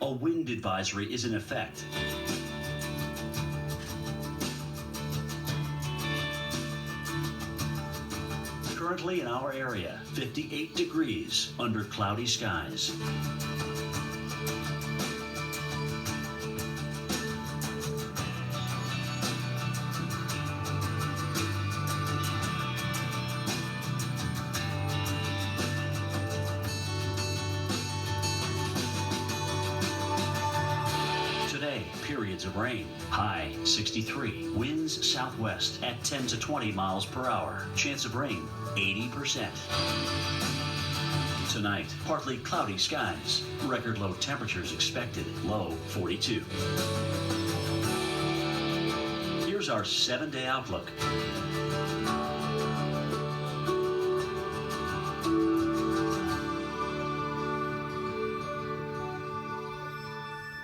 A wind advisory is in effect. Currently in our area, 58 degrees under cloudy skies. Today, periods of rain. High 63. Winds southwest at 10 to 20 miles per hour. Chance of rain 80%. Tonight, partly cloudy skies. Record low temperatures expected. Low 42. Here's our 7-day outlook.